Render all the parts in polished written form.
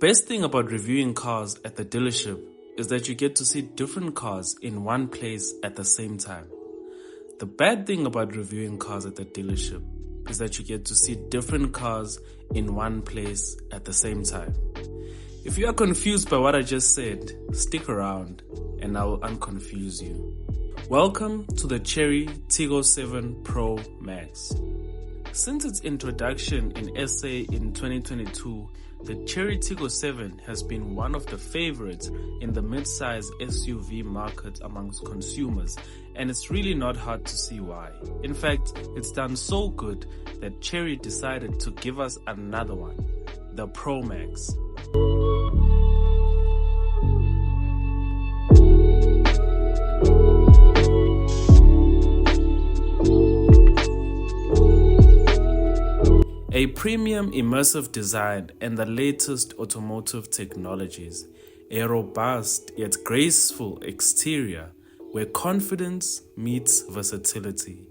best thing about reviewing cars at the dealership is that you get to see different cars in one place at the same time. The bad thing about reviewing cars at the dealership is that you get to see different cars in one place at the same time. If you are confused by what I just said, stick around and I will unconfuse you. Welcome to the Cherry Tiggo 7 Pro Max. Since its introduction in SA in 2022, the Cherry Tiggo 7 has been one of the favorites in the mid-size SUV market amongst consumers, and it's really not hard to see why. In fact, it's done so good that Chery decided to give us another one, the Pro Max. A premium immersive design and the latest automotive technologies, a robust yet graceful exterior where confidence meets versatility.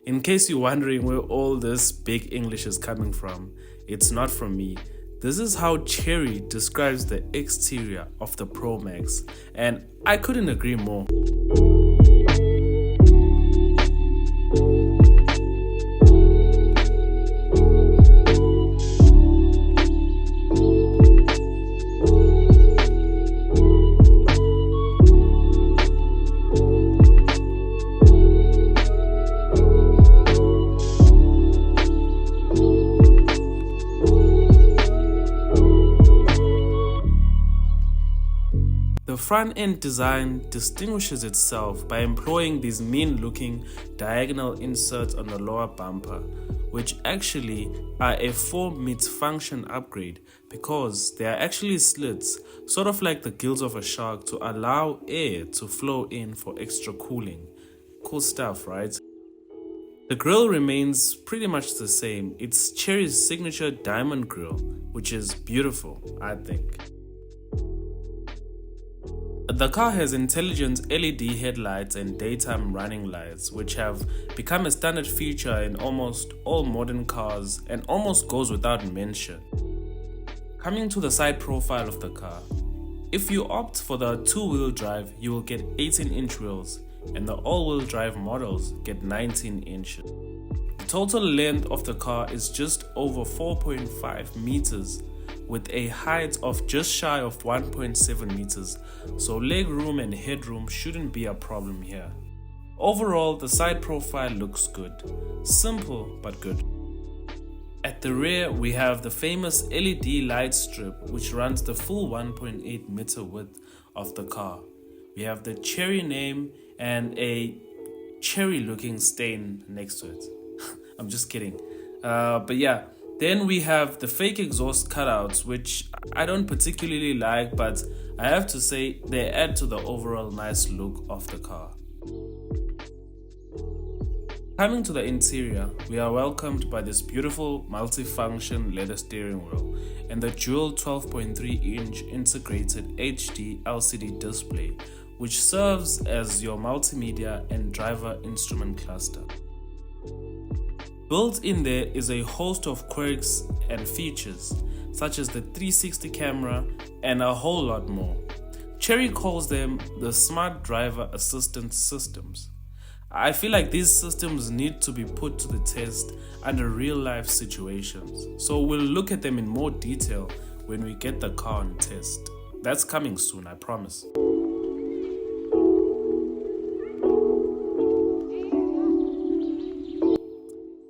In case you're wondering where all this big English is coming from, it's not from me. This is how Chery describes the exterior of the Pro Max, and I couldn't agree more. The front-end design distinguishes itself by employing these mean-looking diagonal inserts on the lower bumper, which actually are a form meets function upgrade because they are actually slits, sort of like the gills of a shark, to allow air to flow in for extra cooling. Cool stuff, right? The grille remains pretty much the same. It's Chery's signature diamond grille, which is beautiful, I think. The car has intelligent LED headlights and daytime running lights, which have become a standard feature in almost all modern cars and almost goes without mention. Coming to the side profile of the car, if you opt for the two-wheel drive, you will get 18-inch wheels, and the all-wheel drive models get 19 inches. The total length of the car is just over 4.5 meters, with a height of just shy of 1.7 meters, so leg room and headroom shouldn't be a problem here. Overall, the side profile looks good. Simple but good. At the rear, we have the famous LED light strip, which runs the full 1.8 meter width of the car. We have the Chery name and a cherry looking stain next to it. I'm just kidding. But yeah. Then we have the fake exhaust cutouts, which I don't particularly like, but I have to say they add to the overall nice look of the car. Coming to the interior, we are welcomed by this beautiful multi-function leather steering wheel and the dual 12.3-inch integrated HD LCD display, which serves as your multimedia and driver instrument cluster. Built in there is a host of quirks and features, such as the 360 camera and a whole lot more. Chery calls them the smart driver assistance systems. I feel like these systems need to be put to the test under real-life situations, so we'll look at them in more detail when we get the car on test. That's coming soon, I promise.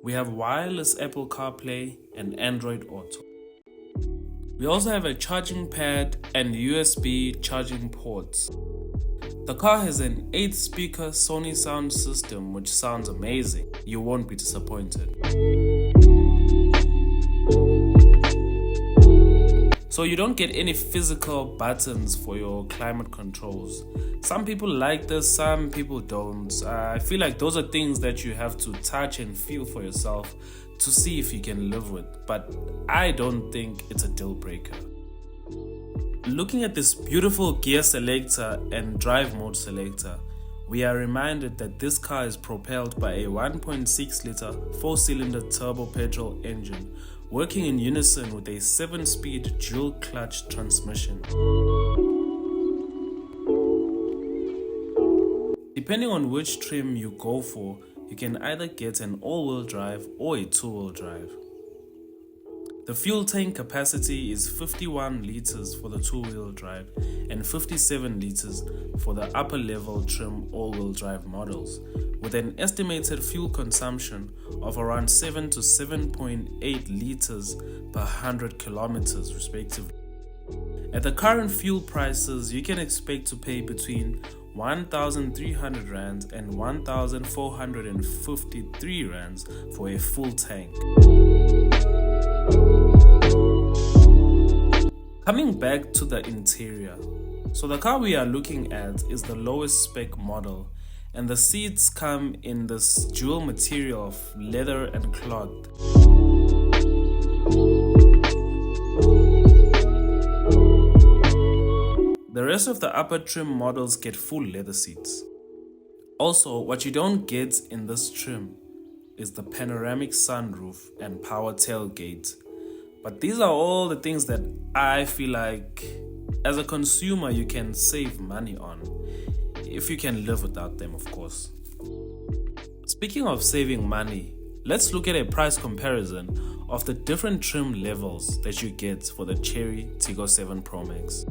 We have wireless Apple CarPlay and Android Auto. We also have a charging pad and USB charging ports. The car has an 8-speaker Sony sound system which sounds amazing. You won't be disappointed. So you don't get any physical buttons for your climate controls. Some people like this, some people don't. I feel like those are things that you have to touch and feel for yourself to see if you can live with, but I don't think it's a deal breaker. Looking at this beautiful gear selector and drive mode selector, we are reminded that this car is propelled by a 1.6 liter 4-cylinder turbo petrol engine working in unison with a 7-speed dual clutch transmission. Depending on which trim you go for, you can either get an all-wheel drive or a two-wheel drive. The fuel tank capacity is 51 litres for the two-wheel drive and 57 litres for the upper-level trim all-wheel drive models, with an estimated fuel consumption of around 7 to 7.8 litres per 100 kilometers respectively. At the current fuel prices, you can expect to pay between 1,300 rands and 1,453 rands for a full tank. Coming back to the interior, so the car we are looking at is the lowest spec model, and the seats come in this dual material of leather and cloth. The rest of the upper trim models get full leather seats. Also, what you don't get in this trim is the panoramic sunroof and power tailgate. But these are all the things that I feel like as a consumer you can save money on, if you can live without them, of course. Speaking of saving money, let's look at a price comparison of the different trim levels that you get for the Cherry Tiggo 7 Pro Max.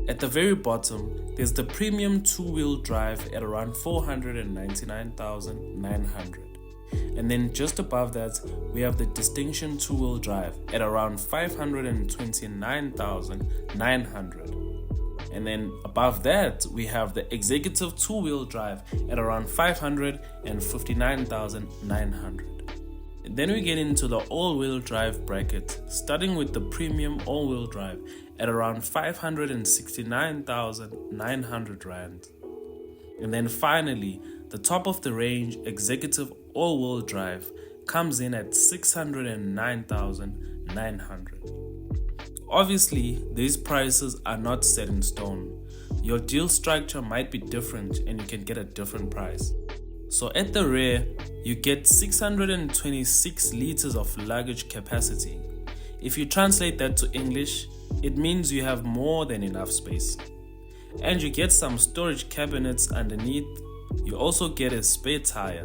At the very bottom, there's the premium two-wheel drive at around 499,900. And then just above that, we have the Distinction two-wheel drive at around 529,900. And then above that, we have the Executive two-wheel drive at around 559,900. And then we get into the all-wheel drive bracket, starting with the premium all-wheel drive at around 569,900 rand. And then finally, the top of the range Executive all-wheel drive comes in at 609,900. Obviously, these prices are not set in stone. Your deal structure might be different and you can get a different price. So at the rear, you get 626 liters of luggage capacity. If you translate that to English, it means you have more than enough space. And you get some storage cabinets underneath. You also get a spare tire.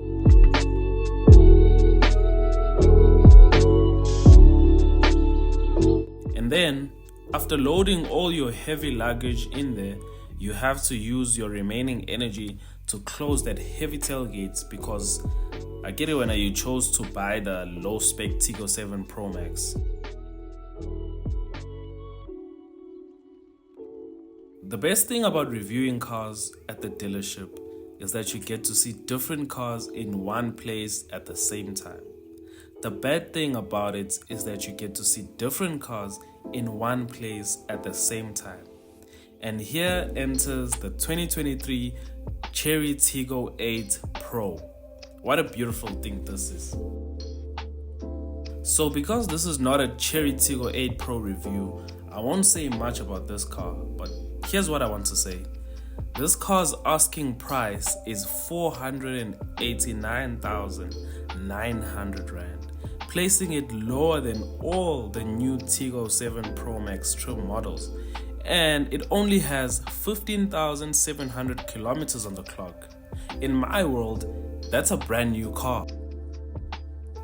And then, after loading all your heavy luggage in there, you have to use your remaining energy to close that heavy tailgate, because I get it when you chose to buy the low spec Tiggo 7 Pro Max. The best thing about reviewing cars at the dealership is that you get to see different cars in one place at the same time. The bad thing about it is that you get to see different cars in one place at the same time. And here enters the 2023 Cherry Tiggo 8 Pro. What a beautiful thing this is. So because this is not a Cherry Tiggo 8 Pro review, I won't say much about this car, but here's what I want to say. This car's asking price is 489,900 rand, placing it lower than all the new Tiggo 7 Pro Max trim models. And it only has 15,700 kilometers on the clock. In my world, that's a brand new car.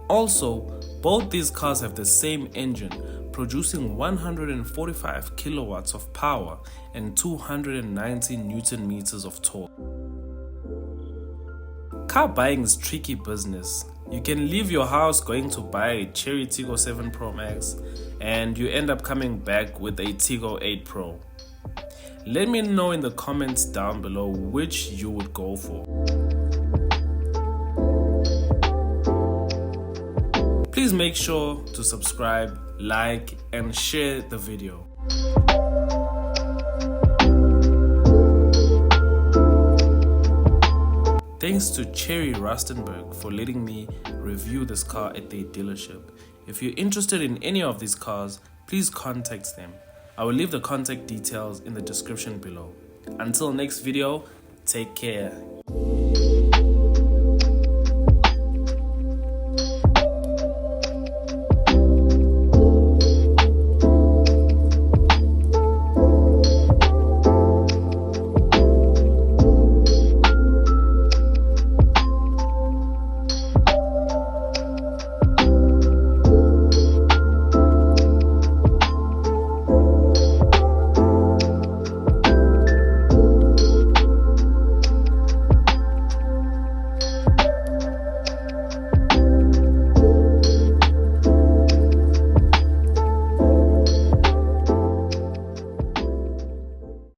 Also, both these cars have the same engine, producing 145 kilowatts of power and 290 newton meters of torque. Car buying is tricky business. You can leave your house going to buy a Cherry Tiggo 7 Pro Max and you end up coming back with a Tiggo 8 Pro. Let me know in the comments down below which you would go for. Please make sure to subscribe, like, and share the video. Thanks to Chery Rustenburg for letting me review this car at their dealership. If you're interested in any of these cars, please contact them. I will leave the contact details in the description below. Until next video, take care.